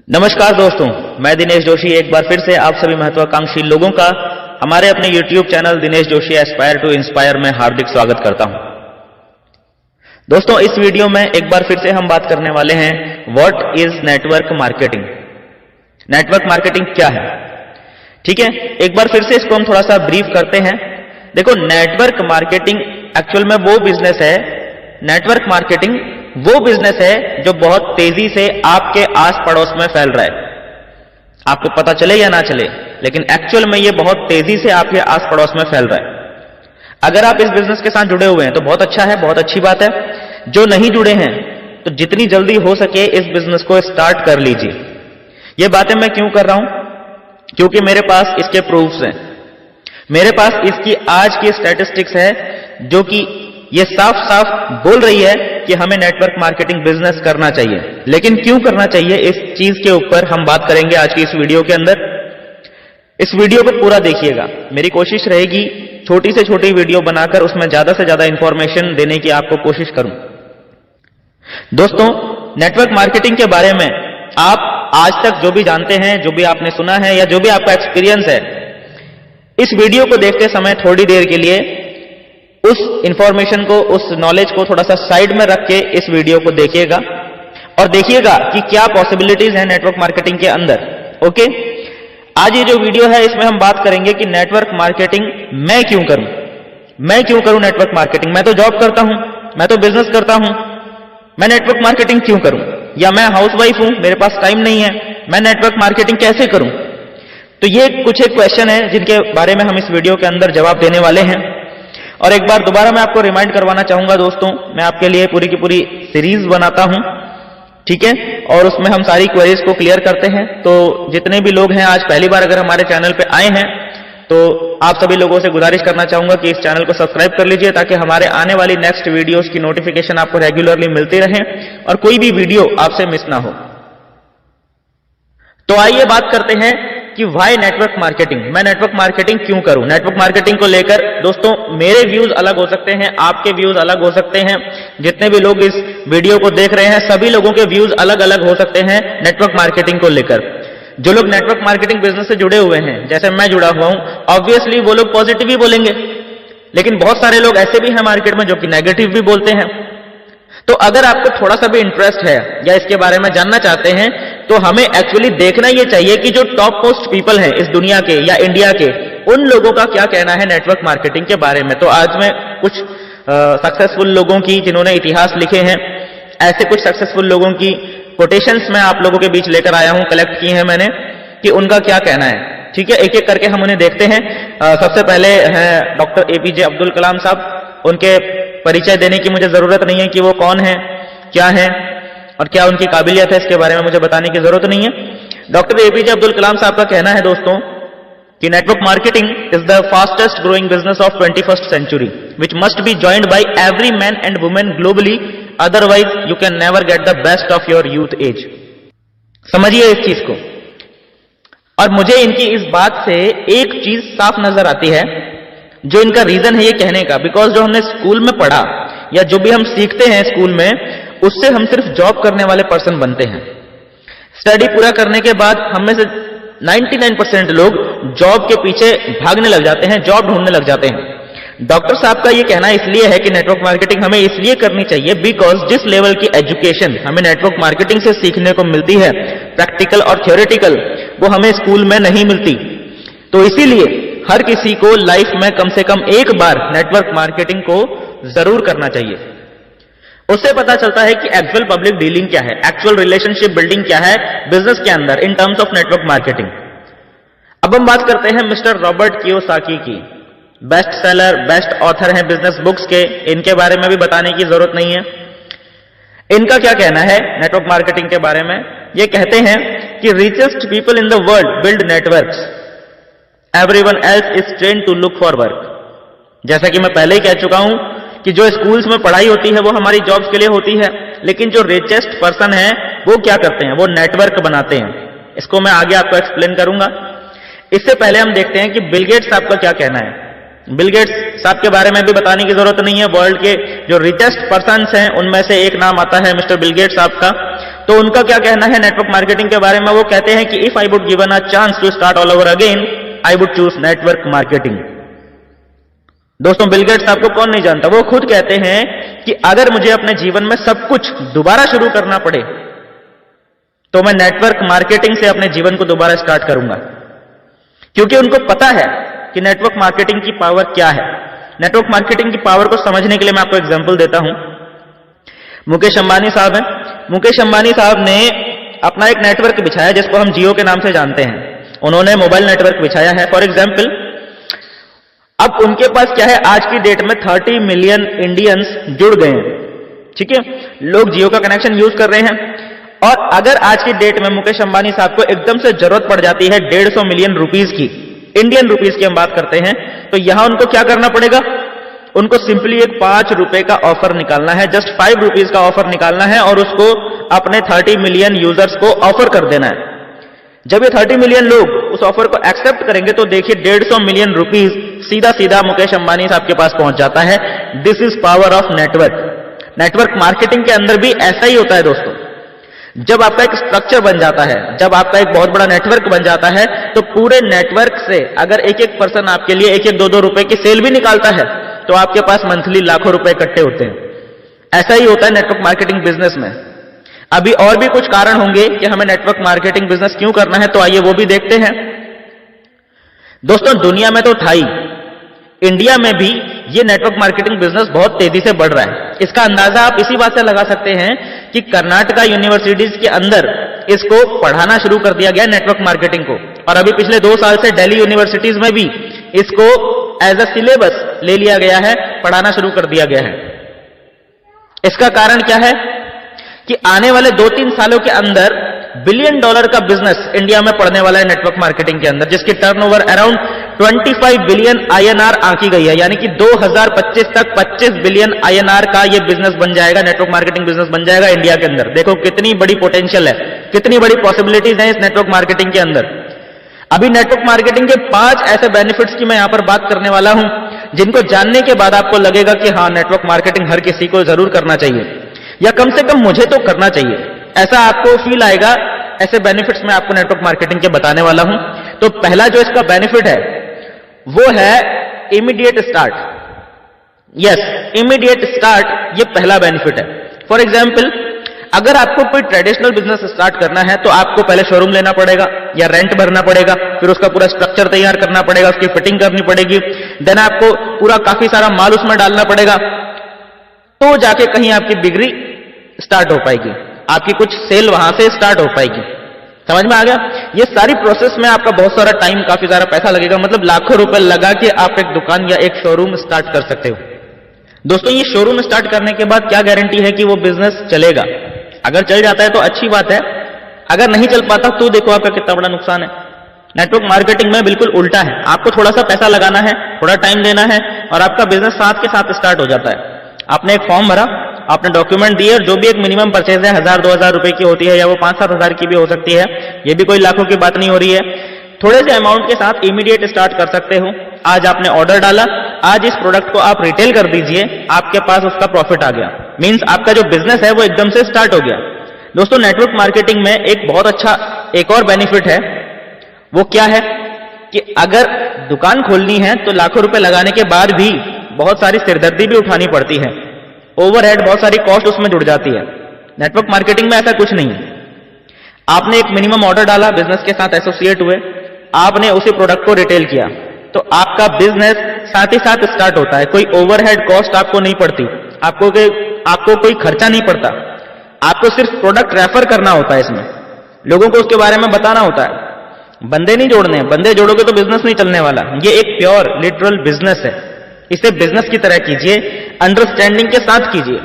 नमस्कार दोस्तों, मैं दिनेश जोशी एक बार फिर से आप सभी महत्वाकांक्षी लोगों का हमारे अपने YouTube channel Dinesh Joshi aspire to inspire में हार्दिक स्वागत करता हूं। दोस्तों, इस वीडियो में एक बार फिर से हम बात करने वाले हैं what is network marketing. Network marketing क्या है? ठीक है, एक बार फिर से इसको हम थोड़ा सा ब्रीफ करते हैं। देखो, नेटवर्क मार्केटिंग एक्चुअल में वो बिजनेस है, नेटवर्क मार्केटिंग वो बिजनेस है जो बहुत तेजी से आपके आस पड़ोस में फैल रहा है। आपको पता चले या ना चले, लेकिन एक्चुअल में ये बहुत तेजी से आपके आस पड़ोस में फैल रहा है। अगर आप इस बिजनेस के साथ जुड़े हुए हैं तो बहुत अच्छा है, बहुत अच्छी बात है। जो नहीं जुड़े हैं तो जितनी जल्दी हो सके इस बिजनेस को स्टार्ट कर लीजिए। ये बातें मैं क्यों कर रहा हूं? क्योंकि मेरे पास इसके प्रूफ्स हैं। मेरे पास इसकी आज की स्टैटिस्टिक्स है जो कि ये साफ साफ बोल रही है कि हमें नेटवर्क मार्केटिंग बिजनेस करना चाहिए। लेकिन क्यों करना चाहिए, इस चीज के ऊपर हम बात करेंगे आज की इस वीडियो के अंदर। इस वीडियो को पूरा देखिएगा। मेरी कोशिश रहेगी छोटी से छोटी वीडियो बनाकर उसमें ज्यादा से ज्यादा इंफॉर्मेशन देने की आपको कोशिश करूं। दोस्तों, नेटवर्क मार्केटिंग के बारे में आप आज तक जो भी जानते हैं, जो भी आपने सुना है या जो भी आपका एक्सपीरियंस है, इस वीडियो को देखते समय थोड़ी देर के लिए उस इंफॉर्मेशन को, उस नॉलेज को थोड़ा सा साइड में रख के इस वीडियो को देखिएगा और देखिएगा कि क्या पॉसिबिलिटीज हैं नेटवर्क मार्केटिंग के अंदर। ओके, आज ये जो वीडियो है इसमें हम बात करेंगे कि नेटवर्क मार्केटिंग मैं क्यों करूं। मैं क्यों करूं नेटवर्क मार्केटिंग? मैं तो जॉब करता हूं, मैं तो बिजनेस करता हूं, मैं नेटवर्क मार्केटिंग क्यों करूं? या मैं हाउसवाइफ हूं, मेरे पास टाइम नहीं है, मैं नेटवर्क मार्केटिंग कैसे करूं? तो ये कुछ एक क्वेश्चन है जिनके बारे में हम इस वीडियो के अंदर जवाब देने वाले हैं। और एक बार दोबारा मैं आपको रिमाइंड करवाना चाहूंगा दोस्तों, मैं आपके लिए पूरी की पूरी सीरीज बनाता हूं, ठीक है, और उसमें हम सारी क्वेरीज को क्लियर करते हैं। तो जितने भी लोग हैं आज पहली बार अगर हमारे चैनल पे आए हैं तो आप सभी लोगों से गुजारिश करना चाहूंगा कि इस चैनल को सब्सक्राइब कर लीजिए ताकि हमारे आने वाली नेक्स्ट वीडियोस की नोटिफिकेशन आपको रेगुलरली मिलती रहे और कोई भी वीडियो आपसे मिस ना हो। तो आइए बात करते हैं कि व्हाई नेटवर्क मार्केटिंग। मैं नेटवर्क मार्केटिंग क्यों करूं? नेटवर्क मार्केटिंग को लेकर दोस्तों मेरे व्यूज अलग हो सकते हैं, आपके व्यूज अलग हो सकते हैं। जितने भी लोग इस वीडियो को देख रहे हैं सभी लोगों के व्यूज अलग अलग हो सकते हैं नेटवर्क मार्केटिंग को लेकर। जो लोग नेटवर्क मार्केटिंग बिजनेस से जुड़े हुए हैं, जैसे मैं जुड़ा हुआ हूं, ऑब्वियसली वो लोग पॉजिटिव ही बोलेंगे, लेकिन बहुत सारे लोग ऐसे भी हैं मार्केट में जो कि नेगेटिव भी बोलते हैं। तो अगर आपको थोड़ा सा भी इंटरेस्ट है या इसके बारे में जानना चाहते हैं तो हमें एक्चुअली देखना यह चाहिए कि जो टॉप मोस्ट पीपल हैं इस दुनिया के या इंडिया के, उन लोगों का क्या कहना है नेटवर्क मार्केटिंग के बारे में। तो आज मैं कुछ सक्सेसफुल लोगों की, जिन्होंने इतिहास लिखे हैं, ऐसे कुछ सक्सेसफुल लोगों की कोटेशंस मैं आप लोगों के बीच लेकर आया हूं, कलेक्ट की है मैंने, कि उनका क्या कहना है। ठीक है, एक एक करके हम उन्हें देखते हैं। सबसे पहले हैं डॉक्टर एपीजे अब्दुल कलाम साहब। उनके परिचय देने की मुझे जरूरत नहीं है कि वो कौन है, क्या है और क्या उनकी काबिलियत है, इसके बारे में मुझे बताने की जरूरत नहीं है। डॉक्टर एपीजे अब्दुल कलाम साहब का कहना है दोस्तों कि network marketing is the fastest growing business of 21st century which must be joined by every man and women globally, otherwise you can never get the best of your youth age. समझिए इस चीज को। और मुझे इनकी इस बात से एक चीज साफ नजर आती है, जो इनका रीजन है ये कहने का, बिकॉज जो हमने स्कूल में पढ़ा या जो भी हम सीखते हैं स्कूल में, उससे हम सिर्फ जॉब करने वाले पर्सन बनते हैं। स्टडी पूरा करने के बाद हम में से 99% लोग जॉब के पीछे भागने लग जाते हैं, जॉब ढूंढने लग जाते हैं। डॉक्टर साहब का ये कहना इसलिए है कि नेटवर्क मार्केटिंग हमें इसलिए करनी चाहिए बिकॉज जिस लेवल की एजुकेशन हमें नेटवर्क मार्केटिंग से सीखने को मिलती है, प्रैक्टिकल और थ्योरेटिकल, वो हमें स्कूल में नहीं मिलती। तो इसीलिए हर किसी को लाइफ में कम से कम एक बार नेटवर्क मार्केटिंग को जरूर करना चाहिए। उससे पता चलता है कि एक्चुअल पब्लिक डीलिंग क्या है, एक्चुअल रिलेशनशिप बिल्डिंग क्या है बिजनेस के अंदर in terms of network marketing. अब हम बात करते हैं मिस्टर रॉबर्ट कियोसाकी की। बेस्ट सेलर, बेस्ट ऑथर हैं बिजनेस बुक्स के, इनके बारे में भी बताने की जरूरत नहीं है। इनका क्या कहना है नेटवर्क मार्केटिंग के बारे में? ये कहते हैं कि richest people in the world build networks, everyone else is trained to look for work. जैसा कि मैं पहले ही कह चुका हूं कि जो स्कूल्स में पढ़ाई होती है वो हमारी जॉब्स के लिए होती है, लेकिन जो रिचेस्ट पर्सन है वो क्या करते हैं, वो नेटवर्क बनाते हैं। इसको मैं आगे आपको एक्सप्लेन करूंगा। इससे पहले हम देखते हैं कि बिल गेट्स साहब का क्या कहना है। बिल गेट्स साहब के बारे में भी बताने की जरूरत नहीं है। वर्ल्ड के जो रिचेस्ट पर्सन्स हैं उनमें से एक नाम आता है मिस्टर बिल गेट्स साहब का। तो उनका क्या कहना है नेटवर्क मार्केटिंग के बारे में? वो कहते हैं कि if I would given a chance to start all over again I would choose network marketing. दोस्तों बिल गेट्स आपको कौन नहीं जानता, वो खुद कहते हैं कि अगर मुझे अपने जीवन में सब कुछ दोबारा शुरू करना पड़े तो मैं नेटवर्क मार्केटिंग से अपने जीवन को दोबारा स्टार्ट करूंगा, क्योंकि उनको पता है कि नेटवर्क मार्केटिंग की पावर क्या है। नेटवर्क मार्केटिंग की पावर को समझने के लिए मैं आपको एग्जांपल देता हूं। मुकेश अंबानी साहब हैं। मुकेश अंबानी साहब ने अपना एक नेटवर्क बिछाया जिसको हम जियो के नाम से जानते हैं। उन्होंने मोबाइल नेटवर्क बिछाया है फॉर एग्जांपल। अब उनके पास क्या है, आज की डेट में 30 मिलियन इंडियंस जुड़ गए हैं, ठीक है, लोग जियो का कनेक्शन यूज कर रहे हैं। और अगर आज की डेट में मुकेश अंबानी साहब को एकदम से जरूरत पड़ जाती है 150 मिलियन रुपीस की, इंडियन रुपीस की हम बात करते हैं, तो यहां उनको क्या करना पड़ेगा? उनको सिंपली एक 5 रुपए का ऑफर निकालना है, जस्ट 5 रुपीज का ऑफर निकालना है और उसको अपने 30 मिलियन यूजर्स को ऑफर कर देना है। जब ये 30 मिलियन लोग उस ऑफर को एक्सेप्ट करेंगे तो देखिए 150 मिलियन रुपीस सीधा सीधा मुकेश अंबानी साहब के पास पहुंच जाता है। This is power of network. Network marketing के अंदर भी ऐसा ही होता है दोस्तों। जब आपका एक स्ट्रक्चर बन जाता है, जब आपका एक बहुत बड़ा नेटवर्क बन जाता है, तो पूरे नेटवर्क से अगर एक एक पर्सन आपके लिए 1-1, 2-2 रुपए की सेल भी निकालता है तो आपके पास मंथली लाखों रुपए इकट्ठे होते हैं। ऐसा ही होता है नेटवर्क मार्केटिंग बिजनेस में। अभी और भी कुछ कारण होंगे कि हमें नेटवर्क मार्केटिंग बिजनेस क्यों करना है, तो आइए वो भी देखते हैं। दोस्तों दुनिया में तो था ही, इंडिया में भी ये नेटवर्क मार्केटिंग बिजनेस बहुत तेजी से बढ़ रहा है। इसका अंदाजा आप इसी बात से लगा सकते हैं कि कर्नाटका यूनिवर्सिटीज के अंदर इसको पढ़ाना शुरू कर दिया गया नेटवर्क मार्केटिंग को, और अभी पिछले 2 साल से दिल्ली यूनिवर्सिटीज में भी इसको एज अ सिलेबस ले लिया गया है, पढ़ाना शुरू कर दिया गया है। इसका कारण क्या है कि आने वाले 2-3 सालों के अंदर $1 बिलियन का बिजनेस इंडिया में पड़ने वाला है नेटवर्क मार्केटिंग के अंदर, जिसकी टर्नओवर अराउंड 25 बिलियन INR आंकी गई है। यानी कि 2025 तक 25 बिलियन INR का यह बिजनेस बन जाएगा, नेटवर्क मार्केटिंग बिजनेस बन जाएगा इंडिया के अंदर। देखो कितनी बड़ी पोटेंशियल है, कितनी बड़ी पॉसिबिलिटीज हैं इस नेटवर्क मार्केटिंग के अंदर। अभी नेटवर्क मार्केटिंग के 5 ऐसे बेनिफिट्स की मैं यहां पर बात करने वाला हूं, जिनको जानने के बाद आपको लगेगा कि हाँ, नेटवर्क मार्केटिंग हर किसी को जरूर करना चाहिए, या कम से कम मुझे तो करना चाहिए, ऐसा आपको फील आएगा। ऐसे बेनिफिट्स मैं आपको नेटवर्क मार्केटिंग के बताने वाला हूं। तो पहला जो इसका बेनिफिट है वो है immediate start. Yes, immediate start, ये पहला बेनिफिट है। फॉर एग्जाम्पल, अगर आपको कोई ट्रेडिशनल बिजनेस स्टार्ट करना है तो आपको पहले शोरूम लेना पड़ेगा या रेंट भरना पड़ेगा, फिर उसका पूरा स्ट्रक्चर तैयार करना पड़ेगा, उसकी फिटिंग करनी पड़ेगी, देन आपको पूरा काफी सारा माल उसमें डालना पड़ेगा, तो जाके कहीं आपकी बिक्री स्टार्ट हो पाएगी, आपकी कुछ सेल वहां से स्टार्ट हो पाएगी। समझ में आ गया? ये सारी प्रोसेस में आपका बहुत सारा टाइम, काफी सारा पैसा लगेगा, मतलब लाखों रुपए लगा के आप एक दुकान या एक शोरूम स्टार्ट कर सकते हो। दोस्तों ये शोरूम स्टार्ट करने के बाद क्या गारंटी है कि वो बिजनेस चलेगा? अगर चल जाता है तो अच्छी बात है, अगर नहीं चल पाता तो देखो आपका कितना बड़ा नुकसान है। नेटवर्क मार्केटिंग में बिल्कुल उल्टा है, आपको थोड़ा सा पैसा लगाना है, थोड़ा टाइम देना है और आपका बिजनेस साथ के साथ स्टार्ट हो जाता है। आपने एक फॉर्म भरा, आपने डॉक्यूमेंट दिए, और जो भी एक मिनिमम परचेज है 1000-2000 रुपए की होती है, या वो 5-7 हजार की भी हो सकती है, ये भी कोई लाखों की बात नहीं हो रही है, थोड़े से अमाउंट के साथ इमीडिएट स्टार्ट कर सकते हो। आज आपने ऑर्डर डाला, आज इस प्रोडक्ट को आप रिटेल कर दीजिए, आपके पास उसका प्रॉफिट आ गया, मींस आपका जो बिजनेस है वो एकदम से स्टार्ट हो गया। दोस्तों नेटवर्क मार्केटिंग में एक बहुत अच्छा एक और बेनिफिट है, वो क्या है कि अगर दुकान खोलनी है तो लाखों रुपए लगाने के बाद भी बहुत सारी सिरदर्दी भी उठानी पड़ती है, ओवरहेड, बहुत सारी कॉस्ट उसमें जुड़ जाती है। नेटवर्क मार्केटिंग में ऐसा कुछ नहीं है। आपने एक मिनिमम ऑर्डर डाला, बिजनेस के साथ एसोसिएट हुए, आपने उसी प्रोडक्ट को रिटेल किया, तो आपका बिजनेस साथ ही साथ स्टार्ट होता है। कोई ओवरहेड कॉस्ट आपको नहीं पड़ती, आपको कोई खर्चा नहीं पड़ता, आपको सिर्फ प्रोडक्ट रेफर करना होता है, इसमें लोगों को उसके बारे में बताना होता है, बंदे नहीं जोड़ने हैं, बंदे जोड़ोगे तो बिजनेस नहीं चलने वाला। ये एक प्योर लिटरल बिजनेस है, इसे बिजनेस की तरह कीजिए, अंडरस्टैंडिंग के साथ कीजिए।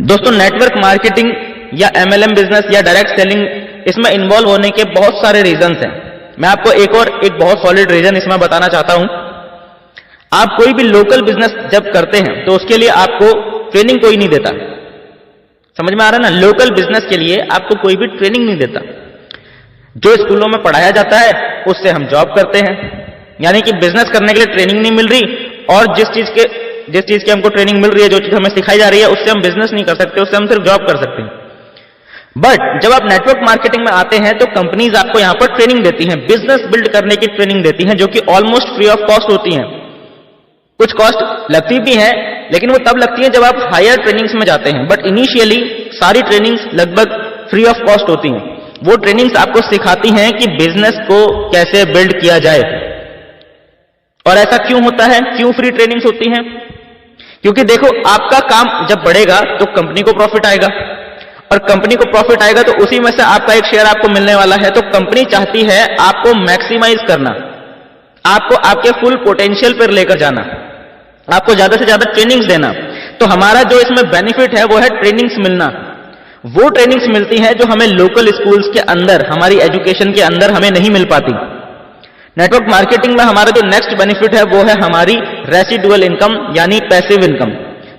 दोस्तों नेटवर्क मार्केटिंग या MLM बिजनेस या डायरेक्ट सेलिंग, इसमें इन्वॉल्व होने के बहुत सारे रीजंस हैं। मैं आपको एक बहुत सॉलिड रीजन इसमें बताना चाहता हूं। आप कोई भी लोकल बिजनेस जब करते हैं तो उसके लिए आपको ट्रेनिंग कोई नहीं देता, समझ में आ रहा है ना? लोकल बिजनेस के लिए आपको कोई भी ट्रेनिंग नहीं देता, जो स्कूलों में पढ़ाया जाता है उससे हम जॉब करते हैं। यानी कि बिजनेस करने के लिए ट्रेनिंग नहीं मिल रही, और जिस चीज की हमको ट्रेनिंग मिल रही है, जो चीज हमें सिखाई जा रही है, उससे हम बिजनेस नहीं कर सकते, उससे हम सिर्फ जॉब कर सकते हैं। बट जब आप नेटवर्क मार्केटिंग में आते हैं तो कंपनीज आपको यहां पर ट्रेनिंग देती हैं, बिजनेस बिल्ड करने की ट्रेनिंग देती हैं, जो कि ऑलमोस्ट फ्री ऑफ कॉस्ट होती हैं। कुछ कॉस्ट लगती भी है, लेकिन वो तब लगती है जब आप हायर ट्रेनिंग्स में जाते हैं, बट इनिशियली सारी ट्रेनिंग्स लगभग फ्री ऑफ कॉस्ट होती हैं। वो ट्रेनिंग्स आपको सिखाती हैं कि बिजनेस को कैसे बिल्ड किया जाए। और ऐसा क्यों होता है, क्यों फ्री ट्रेनिंग्स होती हैं? क्योंकि देखो, आपका काम जब बढ़ेगा तो कंपनी को प्रॉफिट आएगा, और कंपनी को प्रॉफिट आएगा तो उसी में से आपका एक शेयर आपको मिलने वाला है। तो कंपनी चाहती है आपको मैक्सिमाइज करना, आपको आपके फुल पोटेंशियल पर लेकर जाना, आपको ज्यादा से ज्यादा ट्रेनिंग्स देना। तो हमारा जो इसमें बेनिफिट है वो है ट्रेनिंग्स मिलना। वो ट्रेनिंग्स मिलती है जो हमें लोकल स्कूल्स के अंदर, हमारी एजुकेशन के अंदर हमें नहीं मिल पाती। नेटवर्क मार्केटिंग में हमारा जो नेक्स्ट बेनिफिट है वो है हमारी रेसिडुअल इनकम, यानी पैसिव इनकम।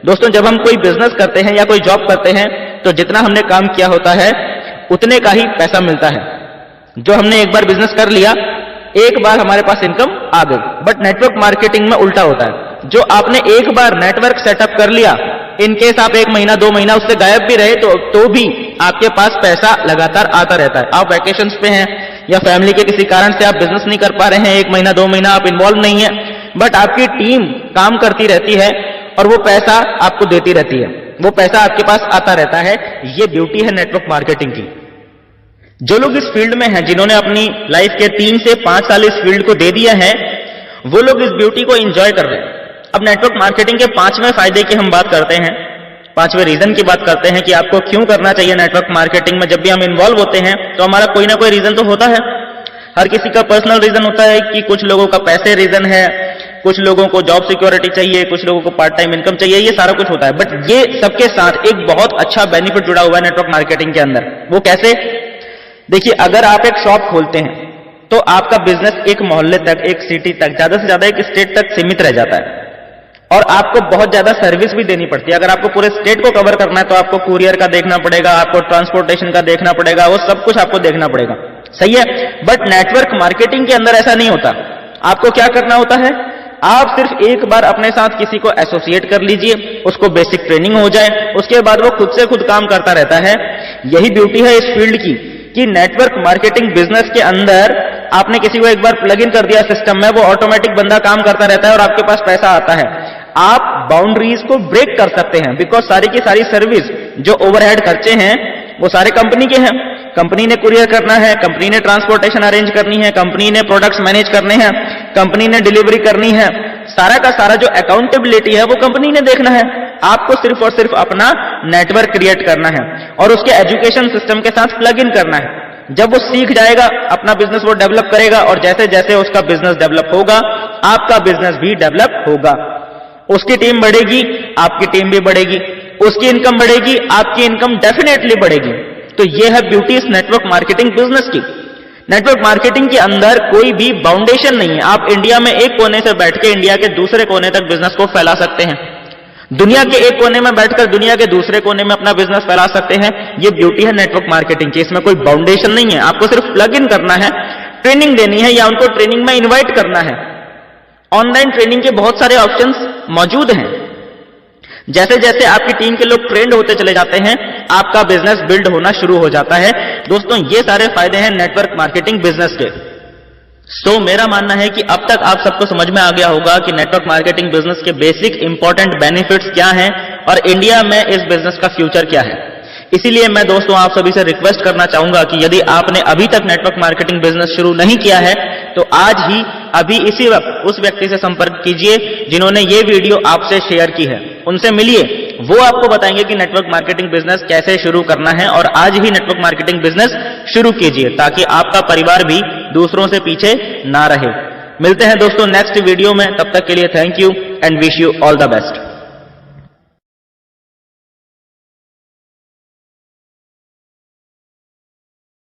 दोस्तों, जब हम कोई बिजनेस करते हैं या कोई जॉब करते हैं तो जितना हमने काम किया होता है उतने का ही पैसा मिलता है। जो हमने एक बार बिजनेस कर लिया, एक बार हमारे पास इनकम आ गई। बट नेटवर्क मार्केटिंग में उल्टा होता है। जो आपने एक बार नेटवर्क सेटअप कर लिया, इनकेस आप 1 महीना 2 महीना उससे गायब भी रहे तो भी आपके पास पैसा लगातार आता रहता है। आप वैकेशंस पे हैं या फैमिली के किसी कारण से आप बिजनेस नहीं कर पा रहे हैं, 1 महीना 2 महीना आप इन्वॉल्व नहीं है, बट आपकी टीम काम करती रहती है और वो पैसा आपको देती रहती है, वो पैसा आपके पास आता रहता है। ये ब्यूटी है नेटवर्क मार्केटिंग की। जो लोग इस फील्ड में हैं, जिन्होंने अपनी लाइफ के 3 से 5 साल इस फील्ड को दे दिया है, वो लोग इस ब्यूटी को एंजॉय कर रहे हैं। अब नेटवर्क मार्केटिंग के 5वें फायदे की हम बात करते हैं, 5वें रीजन की बात करते हैं कि आपको क्यों करना चाहिए नेटवर्क मार्केटिंग में। जब भी हम इन्वॉल्व होते हैं तो हमारा कोई ना कोई रीजन तो होता है। हर किसी का पर्सनल रीजन होता है कि कुछ लोगों का पैसे रीजन है, कुछ लोगों को जॉब सिक्योरिटी चाहिए, कुछ लोगों को पार्ट टाइम इनकम चाहिए, ये सारा कुछ होता है। बट ये सबके साथ एक बहुत अच्छा बेनिफिट जुड़ा हुआ है नेटवर्क मार्केटिंग के अंदर। वो कैसे? देखिए, अगर आप एक शॉप खोलते हैं तो आपका बिजनेस एक मोहल्ले तक, एक सिटी तक, ज्यादा से ज्यादा एक स्टेट तक सीमित रह जाता है, और आपको बहुत ज्यादा सर्विस भी देनी पड़ती है। अगर आपको पूरे स्टेट को कवर करना है तो आपको कुरियर का देखना पड़ेगा, आपको ट्रांसपोर्टेशन का देखना पड़ेगा, वो सब कुछ आपको देखना पड़ेगा। सही है? बट नेटवर्क मार्केटिंग के अंदर ऐसा नहीं होता। आपको क्या करना होता है? आप सिर्फ एक बार अपने साथ किसी को एसोसिएट कर लीजिए, उसको बेसिक ट्रेनिंग हो जाए, उसके बाद वो खुद से खुद काम करता रहता है। यही ब्यूटी है इस फील्ड की कि नेटवर्क मार्केटिंग बिजनेस के अंदर आपने किसी को एक बार प्लग इन कर दिया सिस्टम में, वो ऑटोमेटिक बंदा काम करता रहता है और आपके पास पैसा आता है। आप बाउंड्रीज को ब्रेक कर सकते हैं, बिकॉज सारी की सारी सर्विस, जो ओवरहेड खर्चे हैं, वो सारे कंपनी के हैं। कंपनी ने कुरियर करना है, कंपनी ने ट्रांसपोर्टेशन अरेंज करनी है, कंपनी ने प्रोडक्ट्स मैनेज करने हैं, कंपनी ने डिलीवरी करनी है। सारा का सारा जो अकाउंटेबिलिटी है वो कंपनी ने देखना है। आपको सिर्फ और सिर्फ अपना नेटवर्क क्रिएट करना है और उसके एजुकेशन सिस्टम के साथ प्लग इन करना है। जब वो सीख जाएगा, अपना बिजनेस वो डेवलप करेगा, और जैसे जैसे उसका बिजनेस डेवलप होगा, आपका बिजनेस भी डेवलप होगा। उसकी टीम बढ़ेगी, आपकी टीम भी बढ़ेगी, उसकी इनकम बढ़ेगी, आपकी इनकम डेफिनेटली बढ़ेगी। तो ये है ब्यूटी इस नेटवर्क मार्केटिंग बिजनेस की। नेटवर्क मार्केटिंग के अंदर कोई भी बाउंडेशन नहीं है। आप इंडिया में एक कोने से बैठ के इंडिया के दूसरे कोने तक बिजनेस को फैला सकते हैं, दुनिया के एक कोने में बैठकर दुनिया के दूसरे कोने में अपना बिजनेस फैला सकते हैं। ये ब्यूटी है नेटवर्क मार्केटिंग की। इसमें कोई बाउंडेशन नहीं है। आपको सिर्फ प्लग इन करना है, ट्रेनिंग देनी है या उनको ट्रेनिंग में इन्वाइट करना है। ऑनलाइन ट्रेनिंग के बहुत सारे ऑप्शंस मौजूद हैं। जैसे जैसे आपकी टीम के लोग ट्रेंड होते चले जाते हैं, आपका बिजनेस बिल्ड होना शुरू हो जाता है। दोस्तों, ये सारे फायदे हैं नेटवर्क मार्केटिंग बिजनेस के। मेरा मानना है कि अब तक आप सबको समझ में आ गया होगा कि नेटवर्क मार्केटिंग बिजनेस के बेसिक इंपॉर्टेंट बेनिफिट्स क्या हैं और इंडिया में इस बिजनेस का फ्यूचर क्या है। इसीलिए मैं दोस्तों आप सभी से रिक्वेस्ट करना चाहूंगा कि यदि आपने अभी तक नेटवर्क मार्केटिंग बिजनेस शुरू नहीं किया है तो आज ही अभी इसी वक्त उस व्यक्ति से संपर्क कीजिए जिन्होंने ये वीडियो आपसे शेयर की है। उनसे मिलिए, वो आपको बताएंगे कि नेटवर्क मार्केटिंग बिजनेस कैसे शुरू करना है, और आज ही नेटवर्क मार्केटिंग बिजनेस शुरू कीजिए ताकि आपका परिवार भी दूसरों से पीछे ना रहे। मिलते हैं दोस्तों नेक्स्ट वीडियो में, तब तक के लिए thank you and wish you all the best.